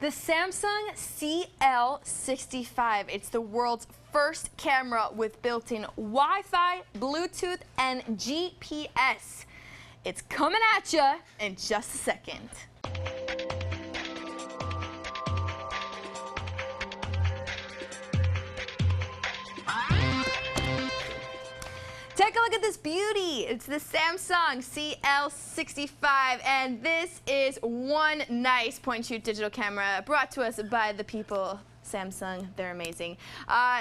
The Samsung CL65. It's the world's first camera with built-in Wi-Fi, Bluetooth, and GPS. It's coming at you in just a second. Take a look at this beauty. It's the Samsung CL65, and this is one nice point-and-shoot digital camera brought to us by the people. Samsung, they're amazing.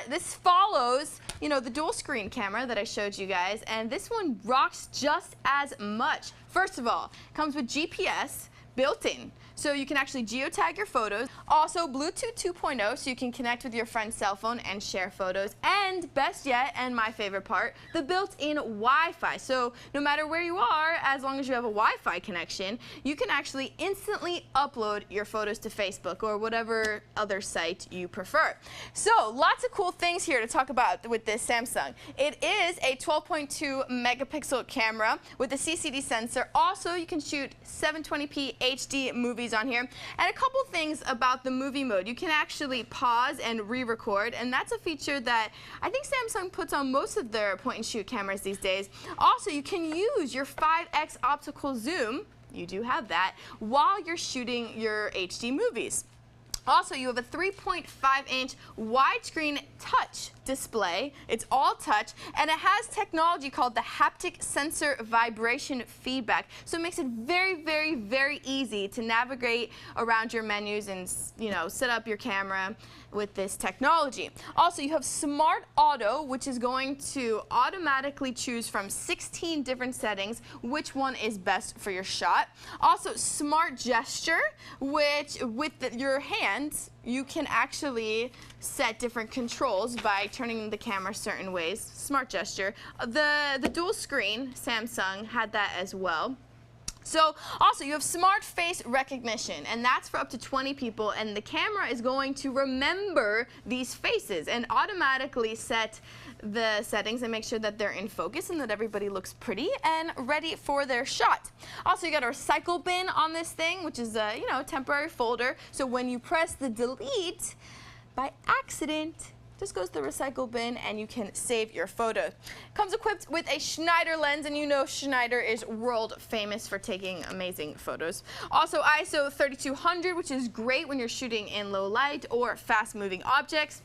This follows, the dual screen camera that I showed you guys, and this one rocks just as much. First of all, it comes with GPS built in, so you can actually geotag your photos. Also Bluetooth 2.0, so you can connect with your friend's cell phone and share photos. And best yet, and my favorite part, the built-in Wi-Fi. So no matter where you are, as long as you have a Wi-Fi connection, you can actually instantly upload your photos to Facebook or whatever other site you prefer. So lots of cool things here to talk about with this Samsung. It is a 12.2 megapixel camera with a CCD sensor. Also, you can shoot 720p HD movies on here. And a couple things about the movie mode. You can actually pause and re-record, and that's a feature that I think Samsung puts on most of their point-and-shoot cameras these days. Also, you can use your 5x optical zoom, you do have that, while you're shooting your HD movies. Also, you have a 3.5-inch widescreen touch display. It's all touch, and it has technology called the haptic sensor vibration feedback. So it makes it very, very, very easy to navigate around your menus and, set up your camera with this technology. Also, you have Smart Auto, which is going to automatically choose from 16 different settings which one is best for your shot. Also, Smart Gesture, which with your hands, you can actually set different controls by turning the camera certain ways. Smart Gesture. The dual screen, Samsung had that as well. So also you have smart face recognition, and that's for up to 20 people, and the camera is going to remember these faces and automatically set the settings and make sure that they're in focus and that everybody looks pretty and ready for their shot. Also, you got a recycle bin on this thing, which is a temporary folder, so when you press the delete by accident, just goes to the recycle bin and you can save your photo. Comes equipped with a Schneider lens, and Schneider is world famous for taking amazing photos. Also ISO 3200, which is great when you're shooting in low light or fast moving objects.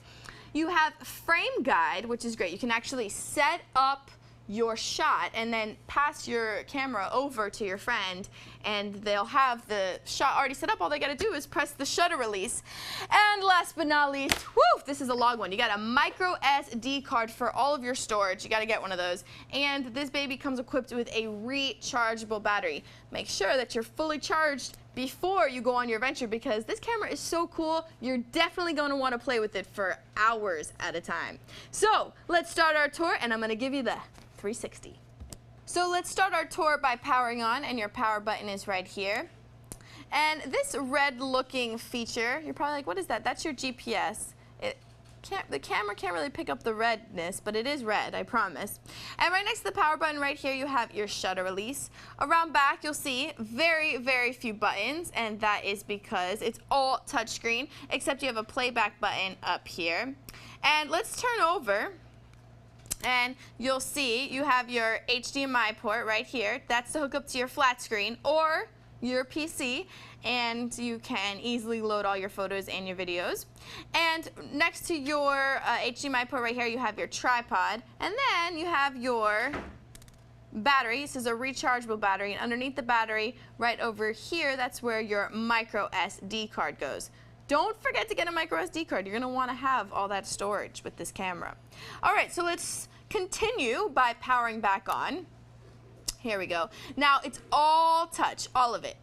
You have frame guide, which is great. You can actually set up your shot and then pass your camera over to your friend, and they'll have the shot already set up. All they got to do is press the shutter release. And last but not least, this is a log one. You got a micro SD card for all of your storage. You got to get one of those. And this baby comes equipped with a rechargeable battery. Make sure that you're fully charged before you go on your venture, because this camera is so cool, you're definitely going to want to play with it for hours at a time. So let's start our tour, and I'm going to give you the 360. So let's start our tour by powering on, and your power button is right here. And this red looking feature, you're probably like, what is that? That's your GPS. The camera can't really pick up the redness, but it is red, I promise. And right next to the power button right here, you have your shutter release. Around back, you'll see very, very few buttons, and that is because it's all touchscreen, except you have a playback button up here. And let's turn over, and you'll see you have your HDMI port right here. That's to hook up to your flat screen or your PC, and you can easily load all your photos and your videos. And next to your HDMI port right here, you have your tripod, and then you have your battery. This is a rechargeable battery, and underneath the battery right over here, that's where your micro SD card goes. Don't forget to get a micro SD card. You're going to want to have all that storage with this camera. All right, so let's continue by powering back on. Here we go. Now it's all touch, all of it.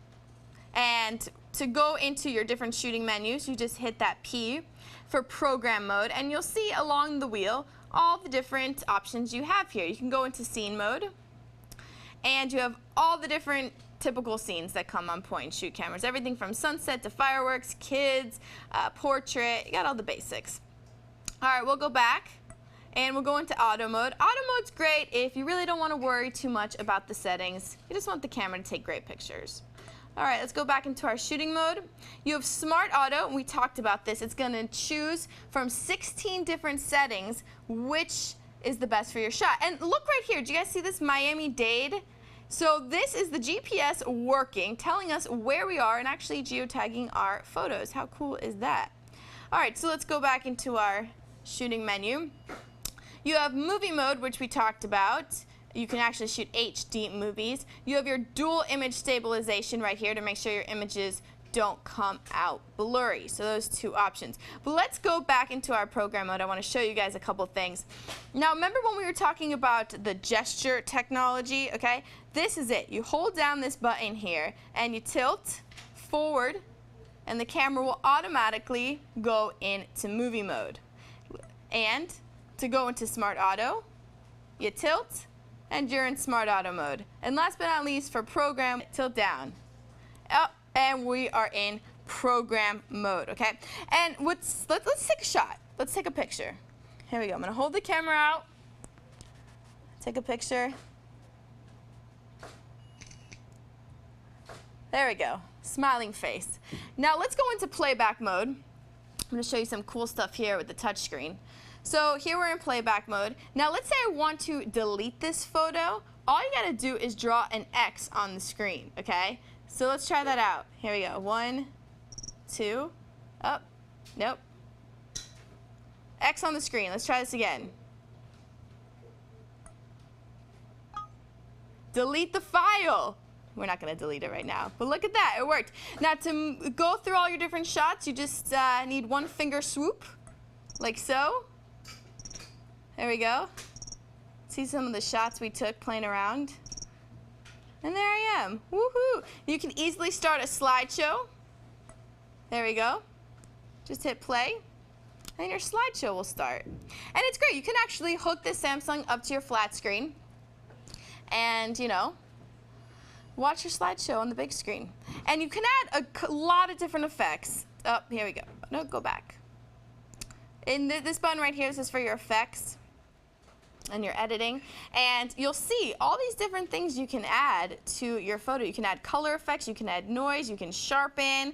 And to go into your different shooting menus, you just hit that P for program mode, and you'll see along the wheel all the different options you have here. You can go into scene mode, and you have all the different typical scenes that come on point-and-shoot cameras. Everything from sunset to fireworks, kids, portrait, you got all the basics. All right, we'll go back. And we'll go into auto mode. Auto mode's great if you really don't want to worry too much about the settings. You just want the camera to take great pictures. All right, let's go back into our shooting mode. You have Smart Auto, and we talked about this. It's going to choose from 16 different settings which is the best for your shot. And look right here. Do you guys see this Miami-Dade? So this is the GPS working, telling us where we are and actually geotagging our photos. How cool is that? All right, so let's go back into our shooting menu. You have movie mode, which we talked about. You can actually shoot HD movies. You have your dual image stabilization right here to make sure your images don't come out blurry. So those two options. But let's go back into our program mode. I want to show you guys a couple things. Now remember when we were talking about the gesture technology, okay? This is it. You hold down this button here and you tilt forward and the camera will automatically go into movie mode. And to go into Smart Auto, you tilt and you're in Smart Auto mode. And last but not least, for program, tilt down. Up, and we are in program mode, okay? And let's take a shot. Let's take a picture. Here we go. I'm going to hold the camera out, take a picture. There we go. Smiling face. Now let's go into playback mode. I'm going to show you some cool stuff here with the touch screen. So here we're in playback mode. Now let's say I want to delete this photo. All you gotta do is draw an X on the screen, okay? So let's try that out. Here we go. 1, 2, up, nope. X on the screen. Let's try this again. Delete the file. We're not gonna delete it right now, but look at that, it worked. Now to go through all your different shots, you just need one finger swoop, like so. There we go. See some of the shots we took playing around. And there I am. Woohoo! You can easily start a slideshow. There we go. Just hit play, and your slideshow will start. And it's great. You can actually hook this Samsung up to your flat screen and, you know, watch your slideshow on the big screen. And you can add a lot of different effects. Oh, here we go. No, go back. In this button right here, this is for your effects and your editing, and you'll see all these different things you can add to your photo. You can add color effects, you can add noise, you can sharpen.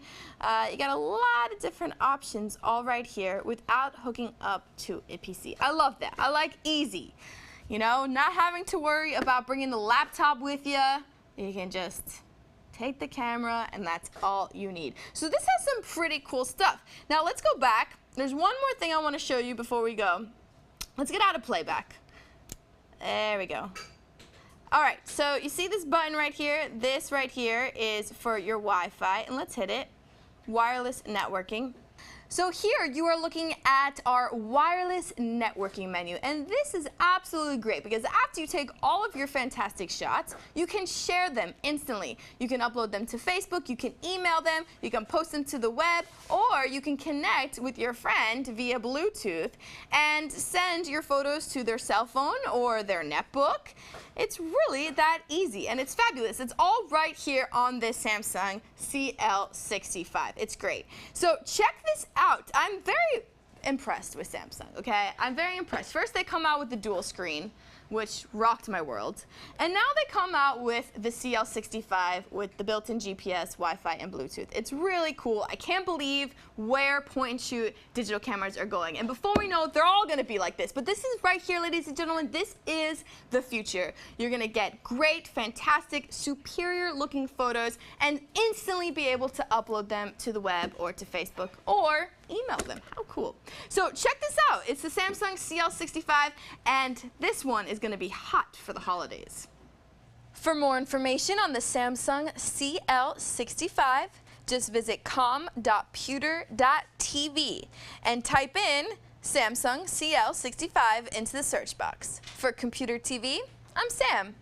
You got a lot of different options all right here without hooking up to a PC. I love that. I like easy. You know, not having to worry about bringing the laptop with you. You can just take the camera and that's all you need. So this has some pretty cool stuff. Now let's go back. There's one more thing I want to show you before we go. Let's get out of playback. There we go. All right, so you see this button right here? This right here is for your Wi-Fi, and let's hit it. Wireless networking. So here you are looking at our wireless networking menu, and this is absolutely great because after you take all of your fantastic shots, you can share them instantly. You can upload them to Facebook, you can email them, you can post them to the web, or you can connect with your friend via Bluetooth and send your photos to their cell phone or their netbook. It's really that easy, and it's fabulous. It's all right here on this Samsung CL65. It's great. So check this out. I'm very impressed with Samsung, okay? I'm very impressed. First, they come out with the dual screen, which rocked my world. And now they come out with the CL65 with the built-in GPS, Wi-Fi, and Bluetooth. It's really cool. I can't believe where point-and-shoot digital cameras are going. And before we know it, they're all going to be like this. But this is right here, ladies and gentlemen. This is the future. You're going to get great, fantastic, superior-looking photos and instantly be able to upload them to the web or to Facebook or email them. How cool. So check this out. It's the Samsung CL65, and this one is going to be hot for the holidays. For more information on the Samsung CL65, just visit com.pewter.tv and type in Samsung CL65 into the search box. For Computer TV, I'm Sam.